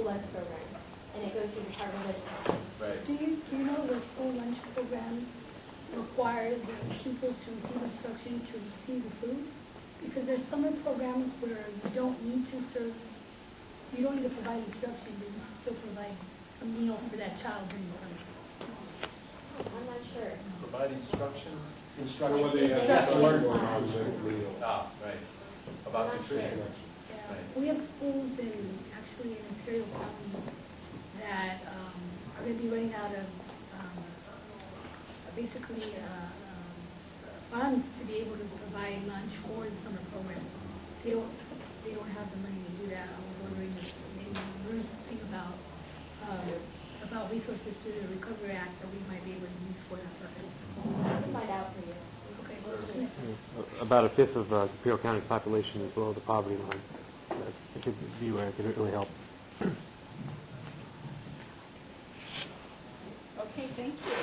lunch program, and it goes through the Department of Education. Right. Do you know the school lunch program requires the pupils to receive instruction to receive the food? Because there's summer programs where you don't need to serve, you don't need to provide instruction, but you can still provide a meal for that child during the summer. I'm not sure. Provide instructions? Instruction what they have to learn about Ah, right. About nutrition. Yeah. Right. We have schools actually in Imperial County that are going to be running out of basically funds to be able to provide lunch for the summer program. They don't have the money to do that. I was wondering if maybe there's something about resources to the Recovery Act that we might be able to use for that purpose. I can find out for you. Okay, well, sure. About a fifth of Imperial County's population is below the poverty line. It could be where it could really help. Okay, thank you.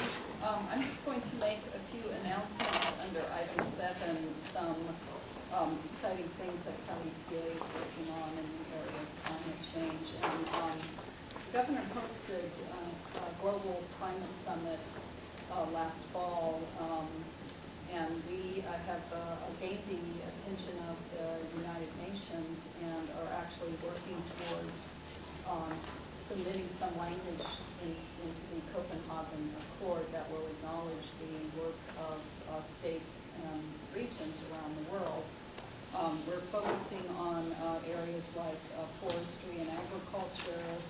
I'm just going to make a few announcements under item 7, some exciting things that Kelly PA is working on in the area of climate change. And the governor hosted a global climate summit last fall, and we have gained the attention of the United Nations and are actually working towards submitting some language into the Copenhagen Accord that will acknowledge the work of states and regions around the world. We're focusing on areas like forestry and agriculture,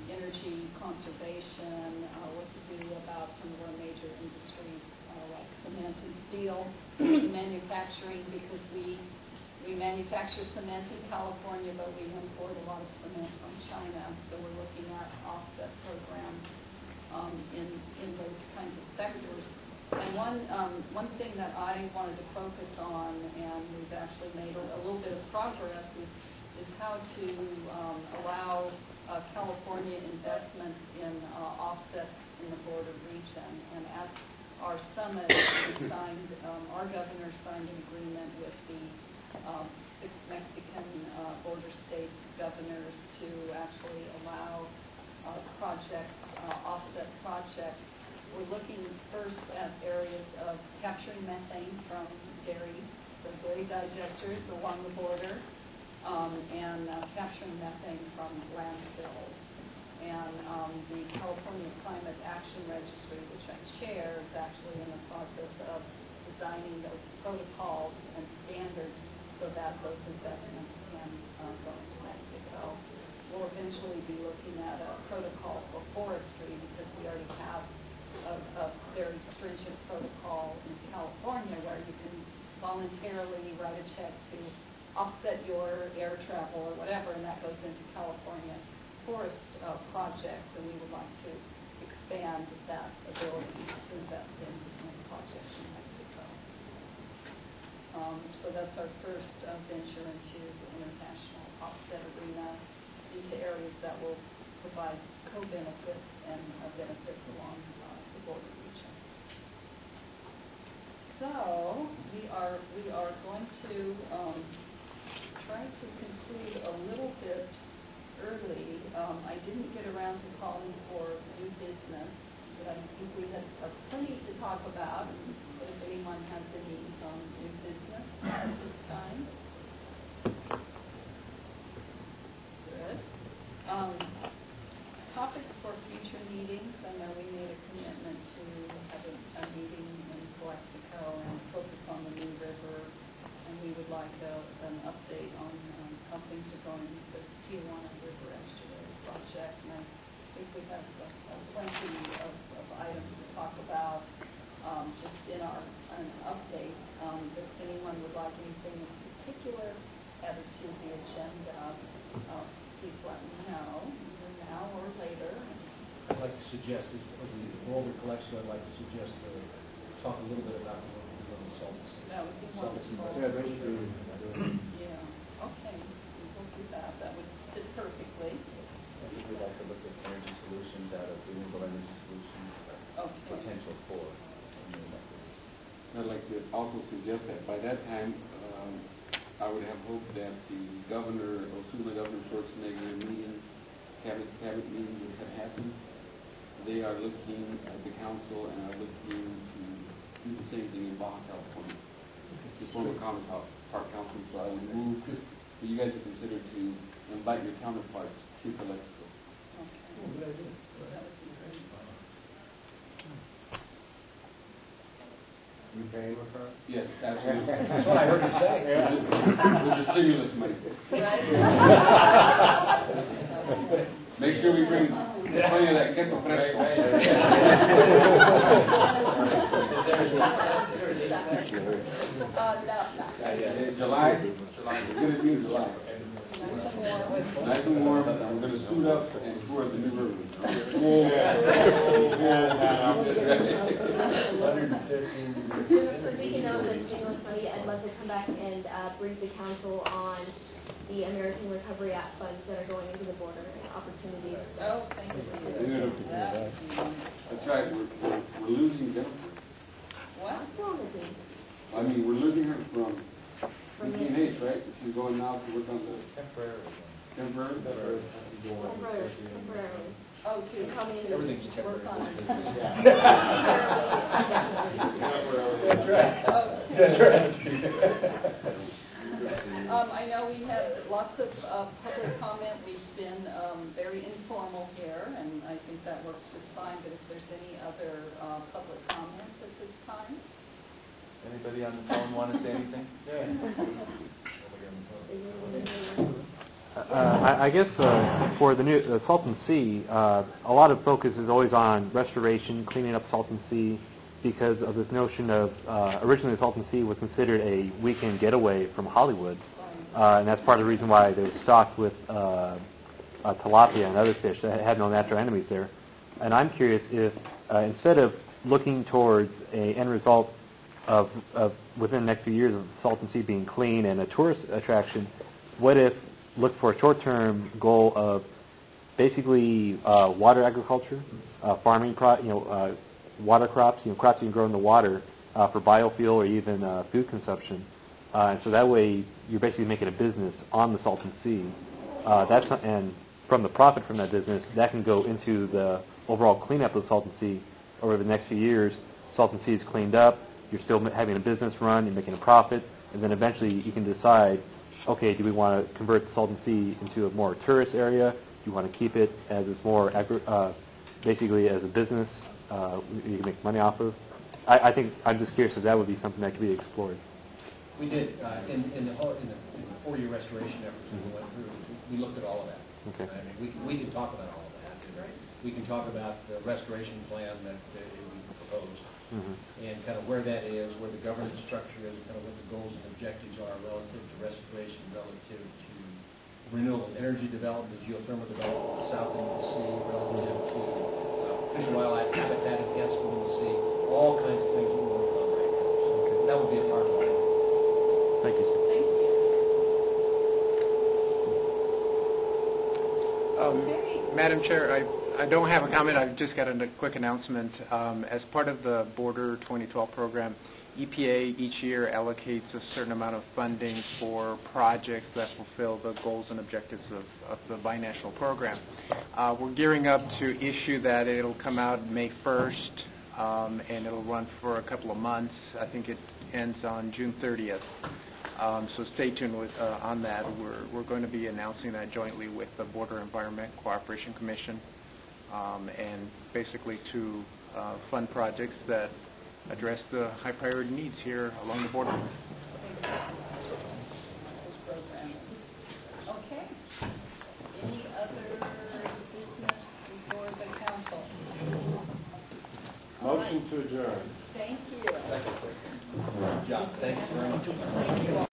energy conservation, what to do about some of our major industries like cement and steel, manufacturing, because we manufacture cement in California, but we import a lot of cement from China, so we're looking at offset programs in those kinds of sectors. And one thing that I wanted to focus on, and we've actually made a little bit of progress, is how to allow California investments in offsets in the border region. And at our summit, we signed, our governor signed an agreement with the 6 Mexican border states governors to actually allow projects, offset projects. We're looking first at areas of capturing methane from dairies, so dairy digesters along the border, and capturing methane from landfills. And the California Climate Action Registry, which I chair, is actually in the process of designing those protocols and standards so that those investments can go into Mexico. We'll eventually be looking at a protocol for forestry because we already have a very stringent protocol in California where you can voluntarily write a check to offset your air travel or whatever, and that goes into California forest projects, and we would like to expand that ability to invest in projects in Mexico. So that's our first venture into the international offset arena, into areas that will provide co-benefits and benefits along the border region. So we are going to try to conclude a little bit early. I didn't get around to calling for new business, but I think we had plenty to talk about. But if anyone has any new business at this time. Good. Topics for future meetings. I know we made a commitment to have a meeting in Calexico and focus on the New River, and we would like an update on how things are going with the Tijuana River Estuary project. And I think we have plenty of items to talk about just in our updates. If anyone would like anything in particular added to the agenda, please let me know, either now or later. I'd like to suggest, as we go over collection, I'd like to suggest talk a little bit about the work we do on the salts. That would be Salts and wonderful. yeah, those are Yeah, okay, we'll do that. That would fit perfectly. We'd like to look at energy solutions out of renewable energy solutions, Okay. potential for new methods. I'd like to also suggest that by that time, I would have hoped that the governor, or Osuna Governor Schwarzenegger meeting cabinet meeting would have happened. They are looking at the council and are looking to do the same thing in Baja California. The former Park Council, so I would move for you guys to consider to invite your counterparts to Calexico. You paying with her? Yes, absolutely. That's what I heard you say. With the stimulus money. Make sure we bring plenty of that queso fresco. July? It's going to be in July. Nice and warm. I'm going to suit up and tour the new river. Speaking of the stimulus money, I'd love to come back and brief the council on the American Recovery Act funds that are going into the border and opportunities. Oh, thank you. That's right. We're losing Jennifer. What? What's wrong with me? I mean, we're losing her from From the- PNH, right? She's going now to work on the Temporary. temporary. Temporarily. Oh, to come in Everything's and work on it. temporary. That's right. That's right. I know we had lots of public comment. We've been very informal here, and I think that works just fine. But if there's any other public comments at this time? Anybody on the phone want to say anything? Yeah. I guess for the new Salton Sea, a lot of focus is always on restoration, cleaning up Salton Sea, because of this notion of originally the Salton Sea was considered a weekend getaway from Hollywood, and that's part of the reason why they were stocked with tilapia and other fish that had no natural enemies there. And I'm curious if instead of looking towards an end result of within the next few years of Salton Sea being clean and a tourist attraction, what if look for a short-term goal of basically water agriculture, farming, water crops, crops you can grow in the water for biofuel or even food consumption, and so that way you're basically making a business on the Salton Sea. And from the profit from that business, that can go into the overall cleanup of the Salton Sea over the next few years. Salton Sea is cleaned up. You're still having a business run. You're making a profit, and then eventually you can decide, okay, do we want to convert the Salton Sea into a more tourist area? Do you want to keep it as it's more basically as a business you can make money off of? I think I'm just curious if that would be something that could be explored. We did, in the 4-year restoration efforts we went through, we looked at all of that. Okay. I mean, we can talk about all of that. We can talk about the restoration plan that we proposed, and kind of where that is, where the governance structure is, kind of what the goals and objectives are relative to restoration, relative to renewable energy development, geothermal development, the south end of the sea, relative to fish and wildlife habitat enhancement in the sea, all kinds of things we're working on right now. So that would be a part of it. Thank you, sir. Thank you. Madam Chair, I don't have a comment. I've just got a quick announcement. As part of the Border 2012 program, EPA each year allocates a certain amount of funding for projects that fulfill the goals and objectives of the binational program. We're gearing up to issue that. It'll come out May 1st, and it'll run for a couple of months. I think it ends on June 30th. So stay tuned on that. We're going to be announcing that jointly with the Border Environment Cooperation Commission, and basically to fund projects that address the high priority needs here along the border. Okay. Any other business before the council? Motion to adjourn. Thank you. John, thank you very much. Thank you all.